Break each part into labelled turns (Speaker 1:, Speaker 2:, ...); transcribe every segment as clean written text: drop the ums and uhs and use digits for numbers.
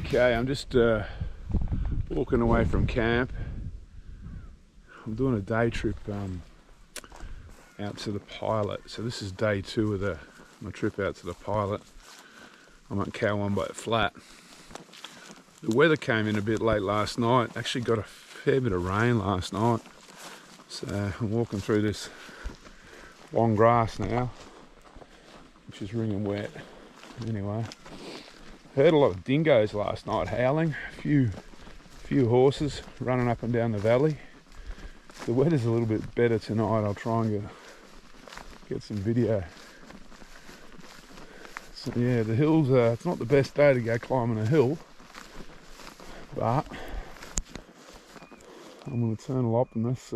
Speaker 1: Okay, I'm just walking away from camp. I'm doing a day trip out to the Pilot. So this is day 2 of my trip out to the Pilot. I'm at Cowombat Flat. The weather came in a bit late last night. Actually got a fair bit of rain last night. So I'm walking through this long grass now, which is wringing wet. Anyway, heard a lot of dingoes last night howling. A few horses running up and down the valley. The weather's a little bit better tonight. I'll try and get some video. So yeah, the hills it's not the best day to go climbing a hill, but I'm going to turn a lot on this.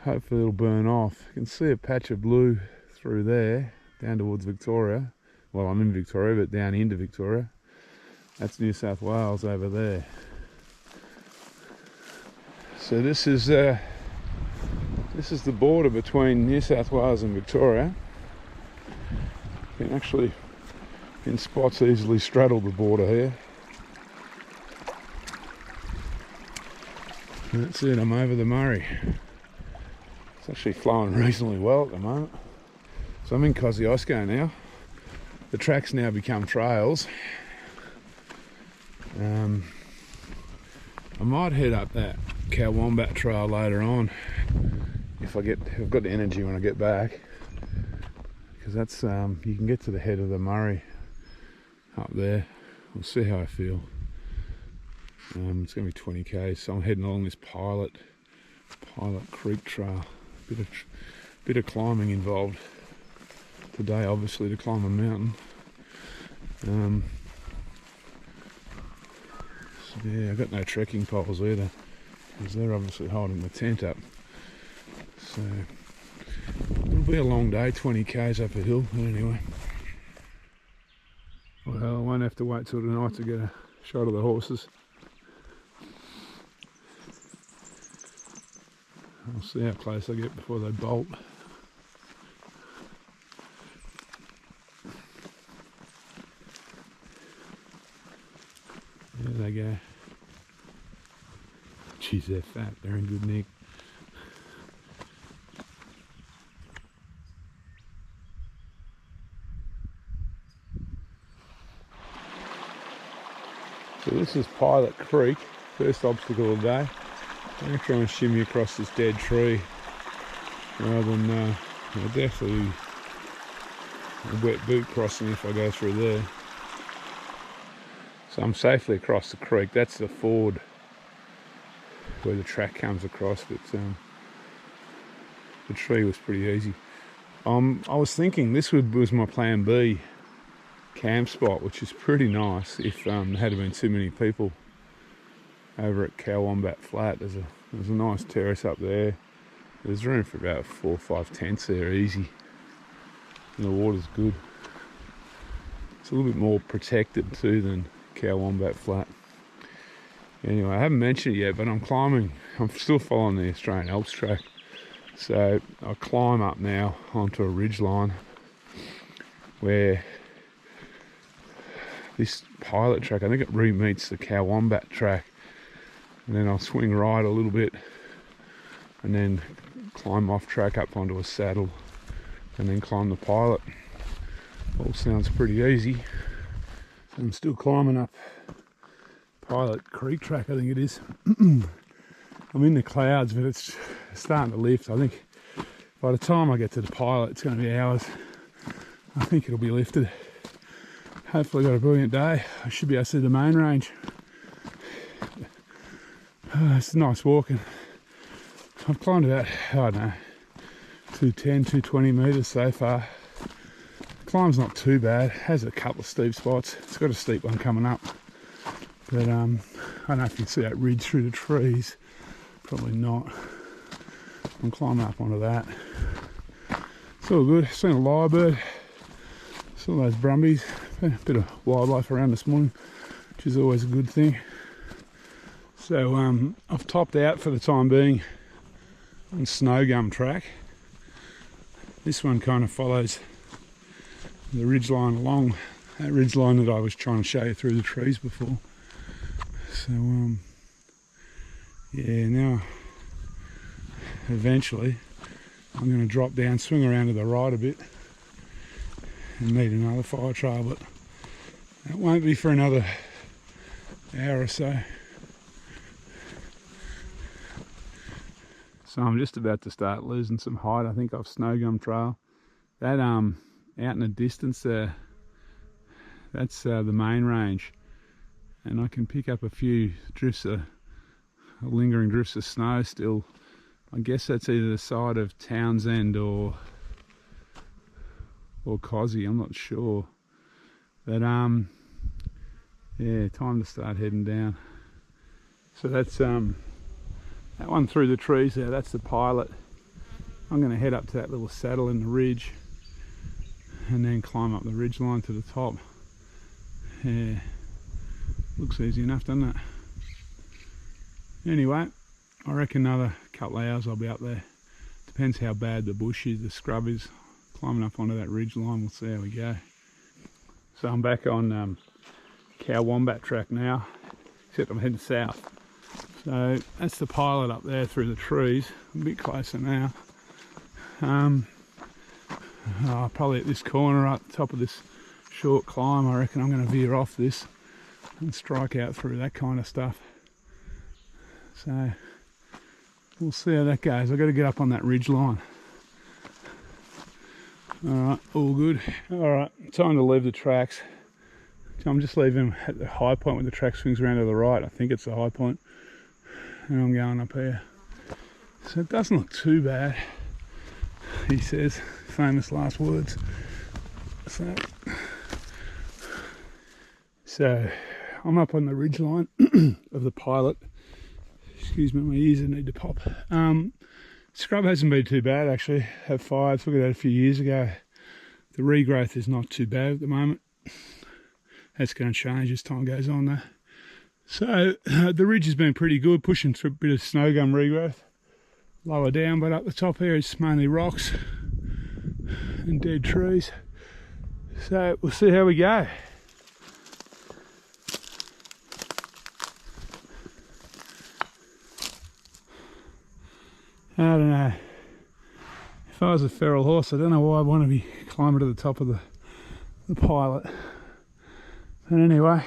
Speaker 1: Hopefully it'll burn off. You can see a patch of blue through there, down towards Victoria. Well, I'm in Victoria, but down into Victoria. That's New South Wales over there. So this is the border between New South Wales and Victoria. You can actually, in spots, easily straddle the border here. And that's it, I'm over the Murray. It's actually flowing reasonably well at the moment. So I'm in Kosciuszko now. The track's now become trails. I might head up that Cowombat trail later on if I've got the energy when I get back, because that's you can get to the head of the Murray up there. We'll see how I feel. It's going to be 20 k's, so I'm heading along this Pilot Creek trail. Bit of climbing involved today, obviously, to climb a mountain. So yeah, I've got no trekking poles either, because they're obviously holding the tent up. So it'll be a long day, 20 k's up a hill, but anyway. Well, I won't have to wait till tonight to get a shot of the horses. I'll see how close I get before they bolt. There they go. Jeez, they're fat. They're in good nick. So this is Pilot Creek, first obstacle of the day. I'm going to try and shimmy across this dead tree rather than definitely a wet boot crossing if I go through there. So I'm safely across the creek. That's the ford where the track comes across, but the tree was pretty easy. I was thinking this was my plan B camp spot, which is pretty nice if there had been too many people over at Cowombat Flat. There's a nice terrace up there. There's room for about 4 or 5 tents there, easy. And the water's good. It's a little bit more protected too than Cowombat Flat. Anyway, I haven't mentioned it yet, but I'm still following the Australian Alps track. So I climb up now onto a ridge line where this Pilot track, I think it re-meets the Cowombat track. And then I'll swing right a little bit and then climb off track up onto a saddle and then climb the Pilot. All sounds pretty easy. So I'm still climbing up Pilot Creek track, I think it is. I'm in the clouds, but it's starting to lift. I think by the time I get to the Pilot, it's going to be hours. I think it'll be lifted. Hopefully I've got a brilliant day. I should be able to see the main range. It's nice walking. I've climbed about, I don't know, 210, 220 metres so far. The climb's not too bad. It has a couple of steep spots. It's got a steep one coming up. But I don't know if you can see that ridge through the trees. Probably not. I'm climbing up onto that. It's all good. Seen a lyrebird. Saw those brumbies. A bit of wildlife around this morning, which is always a good thing. So I've topped out for the time being on Snow Gum track. This one kind of follows the ridge line along that ridgeline that I was trying to show you through the trees before. So yeah, now eventually I'm going to drop down, swing around to the right a bit and meet another fire trail, but that won't be for another hour or so. So I'm just about to start losing some height. I think I've snow gum trail. That out in the distance there, that's the main range, and I can pick up a few drifts of lingering drifts of snow still. I guess that's either the side of Townsend or Cozzy, I'm not sure. But yeah, time to start heading down. So that's that one through the trees there, that's the pilot. I'm going to head up to that little saddle in the ridge and then climb up the ridge line to the top. Yeah, looks easy enough, doesn't it? Anyway, I reckon another couple of hours I'll be up there. Depends how bad the bush is, the scrub is. Climbing up onto that ridge line, we'll see how we go. So I'm back on Cowombat track now, except I'm heading south. So that's the pilot up there through the trees, a bit closer now. Probably at this corner up the top of this short climb, I reckon I'm going to veer off this and strike out through that kind of stuff. So we'll see how that goes. I've got to get up on that ridge line. Alright, all good. Alright, time to leave the tracks. I'm just leaving at the high point where the track swings around to the right. I think it's the high point. And I'm going up here. So it doesn't look too bad, he says. Famous last words. So I'm up on the ridge line of the pilot. Excuse me, my ears need to pop. Scrub hasn't been too bad actually. Have fires, look at that a few years ago. The regrowth is not too bad at the moment. That's going to change as time goes on though. So the ridge has been pretty good, pushing through a bit of snow gum regrowth lower down, but up the top here it's mainly rocks and dead trees. So we'll see how we go. I don't know. If I was a feral horse, I don't know why I'd want to be climbing to the top of the pilot. But anyway.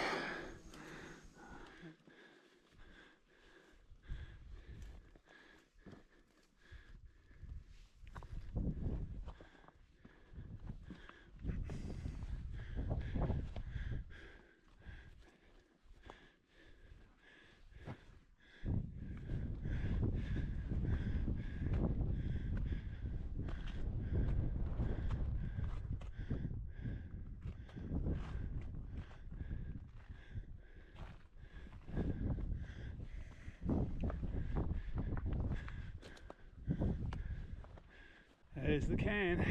Speaker 1: There's the can.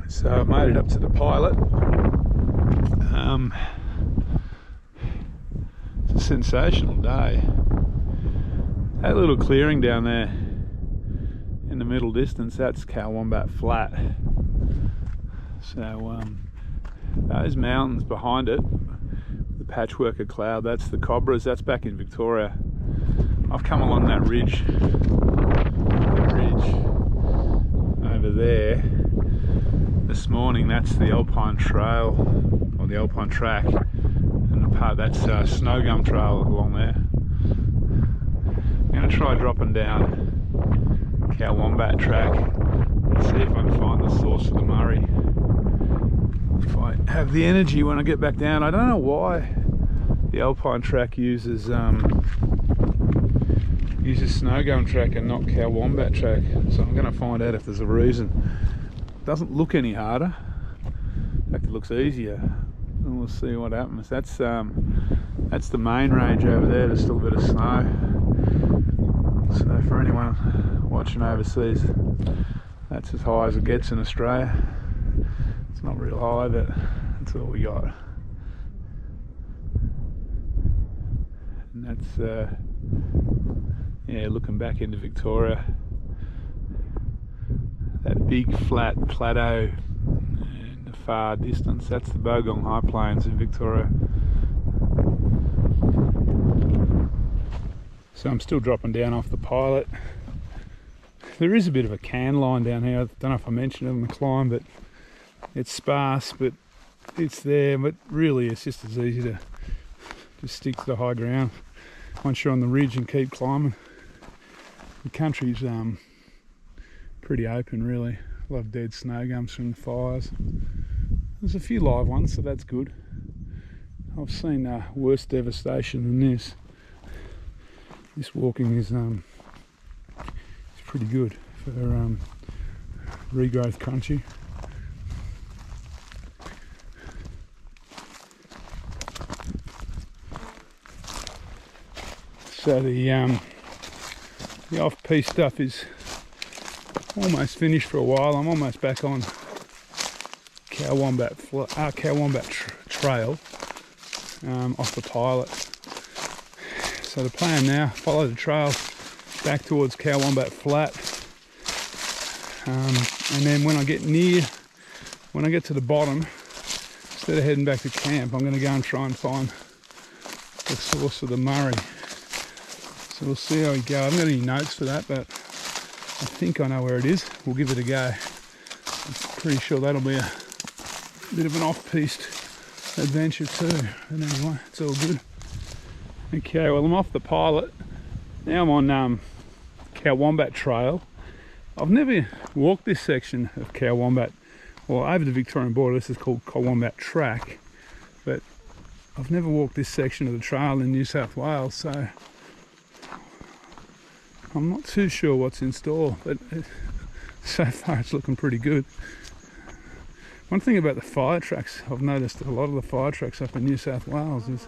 Speaker 1: So I made it up to the pilot. It's a sensational day. That little clearing down there in the middle distance, that's Cowombat Flat. So those mountains behind it, the patchwork of cloud, that's the Cobras, that's back in Victoria. I've come along that ridge over there this morning. That's the Alpine Trail, or the Alpine Track, and the part that's Snow Gum Trail along there. I'm going to try dropping down Cowombat track and see if I can find the source of the Murray. If I have the energy when I get back down. I don't know why the Alpine track uses Snow Gum track and not Cowombat track, so I'm going to find out if there's a reason. It doesn't look any harder, in fact it looks easier, and we'll see what happens. That's the main range over there. There's still a bit of snow, so for anyone watching overseas, that's as high as it gets in Australia. It's not real high, but That's all we got. And that's yeah, looking back into Victoria, that big flat plateau in the far distance, that's the Goin High Plains in Victoria. So I'm still dropping down off the pilot. There is a bit of a can line down here. I don't know if I mentioned it on the climb, but it's sparse, but it's there. But really it's just as easy to just stick to the high ground once you're on the ridge and keep climbing. The country's pretty open really. A lot of dead snow gums from the fires. There's a few live ones, so that's good. I've seen worse devastation than this. This walking is pretty good for regrowth country. So the off-piste stuff is almost finished for a while. I'm almost back on Cowombat Trail off the pilot. So the plan now, follow the trail back towards Cowombat Flat, and then when I get to the bottom, instead of heading back to camp, I'm going to go and try and find the source of the Murray. So we'll see how we go. I haven't got any notes for that, but I think I know where it is. We'll give it a go. I'm pretty sure that'll be a bit of an off-piste adventure too. But anyway, it's all good. Okay, well I'm off the pilot. Now I'm on Cowombat Trail. I've never walked this section of Cowombat, or over the Victorian border. This is called Cowombat Track, but I've never walked this section of the trail in New South Wales, so I'm not too sure what's in store, but so far it's looking pretty good. One thing about the fire tracks, I've noticed that a lot of the fire tracks up in New South Wales is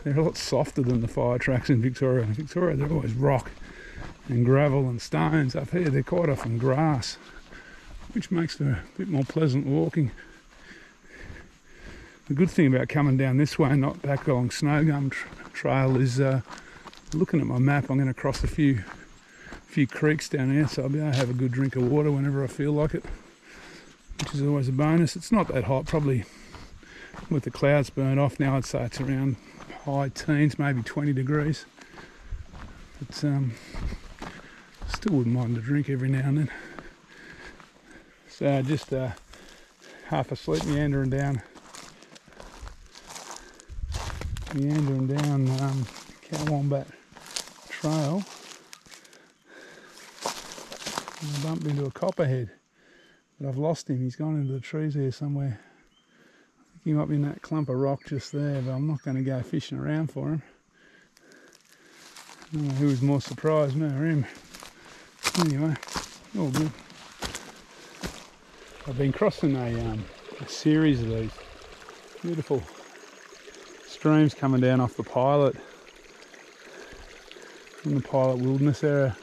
Speaker 1: they're a lot softer than the fire tracks in Victoria. In Victoria they're always rock and gravel and stones. Up here they're quite often grass, which makes for a bit more pleasant walking. The good thing about coming down this way, not back along Snow Gum Trail, is looking at my map, I'm going to cross a few creeks down here, so I'll be able to have a good drink of water whenever I feel like it, which is always a bonus. It's not that hot, probably with the clouds burnt off now. I'd say it's around high teens, maybe 20 degrees. But still wouldn't mind a drink every now and then. So just half asleep, meandering down Cowombat Trail. And I bumped into a copperhead, but I've lost him. He's gone into the trees here somewhere. I think he might be in that clump of rock just there, but I'm not going to go fishing around for him. I don't know who was more surprised, me or him. Anyway, all good. I've been crossing a series of these beautiful streams coming down off the pilot in the pilot wilderness area.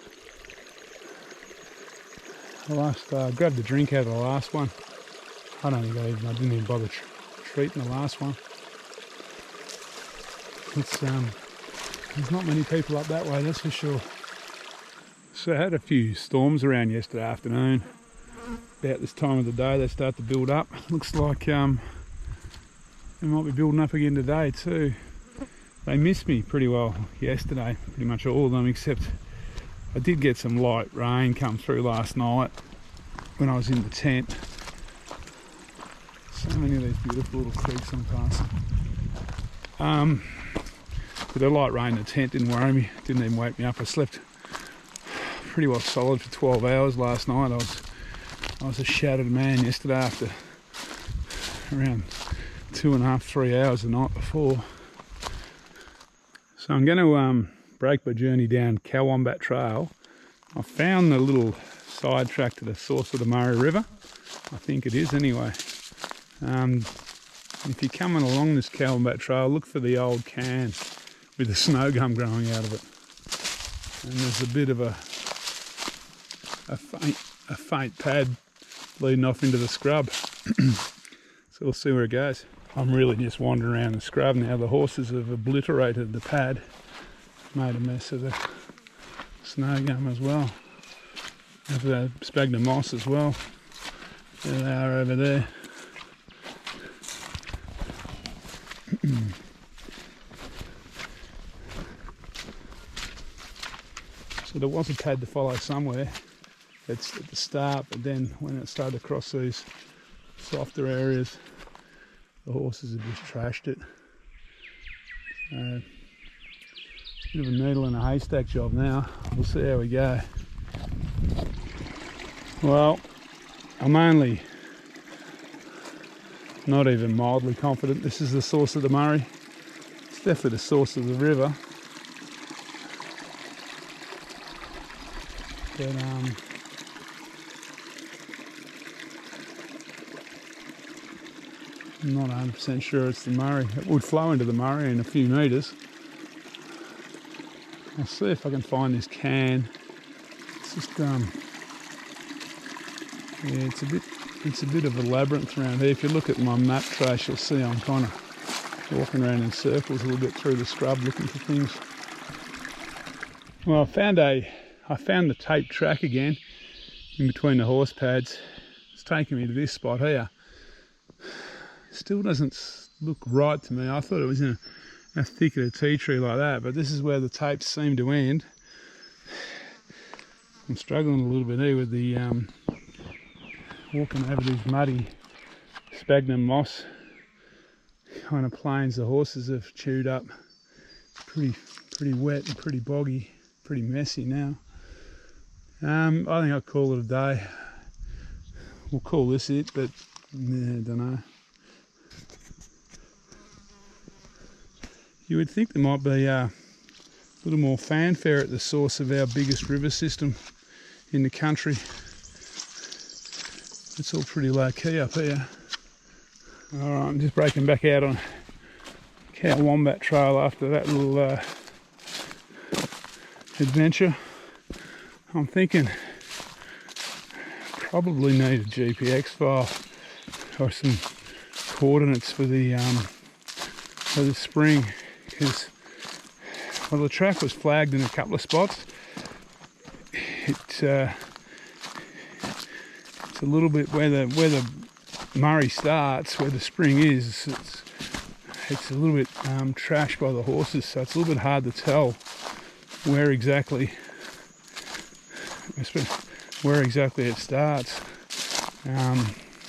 Speaker 1: I grabbed a drink out of the last one. I didn't even bother treating the last one. There's not many people up that way, that's for sure. So I had a few storms around yesterday afternoon. About this time of the day they start to build up. Looks like they might be building up again today too. They missed me pretty well yesterday, pretty much all of them, except I did get some light rain come through last night when I was in the tent. So many of these beautiful little creeks I'm passing. But the light rain in the tent didn't worry me, didn't even wake me up. I slept pretty well solid for 12 hours last night. I was a shattered man yesterday after around 2.5, 3 hours the night before. So I'm going to break my journey down Cowombat Trail. I found the little side track to the source of the Murray River. I think it is anyway. If you're coming along this Cowombat Trail, look for the old can with the snow gum growing out of it. And there's a bit of a faint pad leading off into the scrub. So So we'll see where it goes. I'm really just wandering around the scrub now. The horses have obliterated the pad, made a mess of the snow gum as well. Of the sphagnum moss as well. There they are over there. So there was a pad to follow somewhere. It's at the start, but then when it started to cross these softer areas, the horses have just trashed it. So, bit of a needle in a haystack job now. We'll see how we go. Well, I'm only not even mildly confident this is the source of the Murray. It's definitely the source of the river. But I'm not 100% sure it's the Murray. It would flow into the Murray in a few metres. I'll see if I can find this can. It's just yeah, it's a bit of a labyrinth around here. If you look at my map trace, you'll see I'm kind of walking around in circles a little bit through the scrub looking for things. Well, I found the taped track again in between the horse pads. It's taking me to this spot here. Still doesn't look right to me. I thought it was in a thicket of tea tree like that, but this is where the tapes seem to end. I'm struggling a little bit here with the walking over these muddy sphagnum moss kind of plains the horses have chewed up. It's pretty wet and pretty boggy, pretty messy now. I think I'll call it a day. We'll call this it, but yeah, I don't know. You would think there might be a little more fanfare at the source of our biggest river system in the country. It's all pretty low key up here. Alright, I'm just breaking back out on Cowombat trail after that little adventure. I'm thinking probably need a GPX file or some coordinates for the spring, because well, the track was flagged in a couple of spots. It's a little bit where the Murray starts, where the spring is. It's a little bit trashed by the horses, so it's a little bit hard to tell where exactly it starts.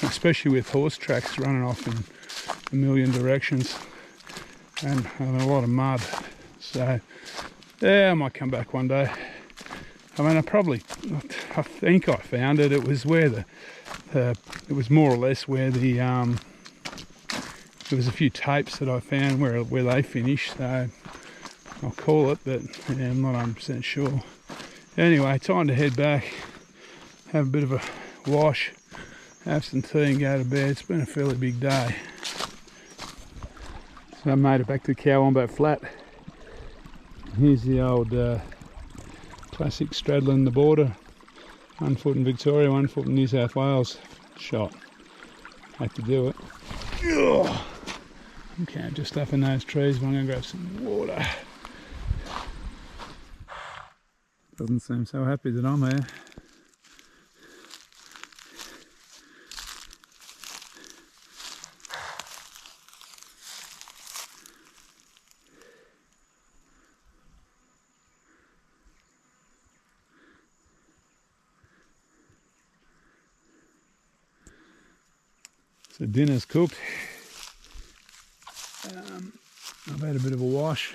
Speaker 1: Especially with horse tracks running off in a million directions and a lot of mud. So yeah, I might come back one day. I mean, I think I found it. It was where it was more or less where there was a few tapes that I found where they finished. So I'll call it, but yeah, I'm not 100% sure. Anyway, time to head back, have a bit of a wash, have some tea and go to bed. It's been a fairly big day. So I made it back to Cowombat Flat. Here's the old classic straddling the border. 1 foot in Victoria, 1 foot in New South Wales. Shot. Had to do it. Ugh. Okay, I'm just up in those trees, but I'm going to grab some water. Doesn't seem so happy that I'm here. So dinner's cooked. I've had a bit of a wash.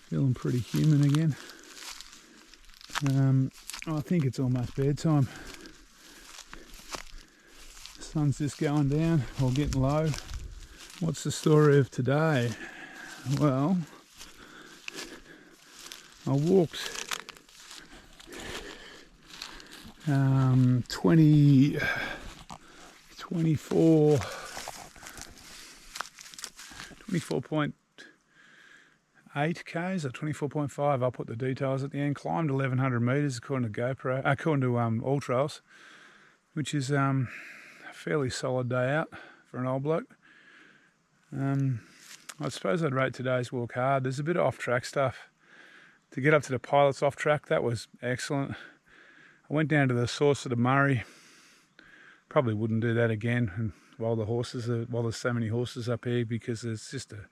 Speaker 1: Feeling pretty human again. I think it's almost bedtime. The sun's just going down or getting low. What's the story of today? Well, I walked 24.8 k's or 24.5. I'll put the details at the end. Climbed 1,100 metres according to All Trails, which is a fairly solid day out. for an old bloke. I suppose I'd rate today's walk hard. There's a bit of off-track stuff. To get up to the pilots off-track, that was excellent. I went down to the source of the Murray. Probably wouldn't do that again and while there's so many horses up here, because there's just a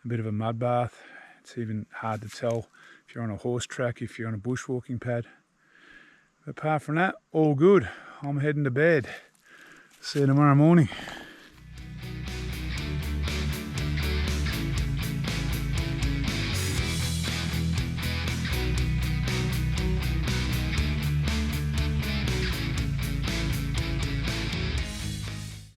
Speaker 1: bit of a mud bath. It's even hard to tell if you're on a horse track, if you're on a bushwalking pad. But apart from that, all good. I'm heading to bed. See you tomorrow morning.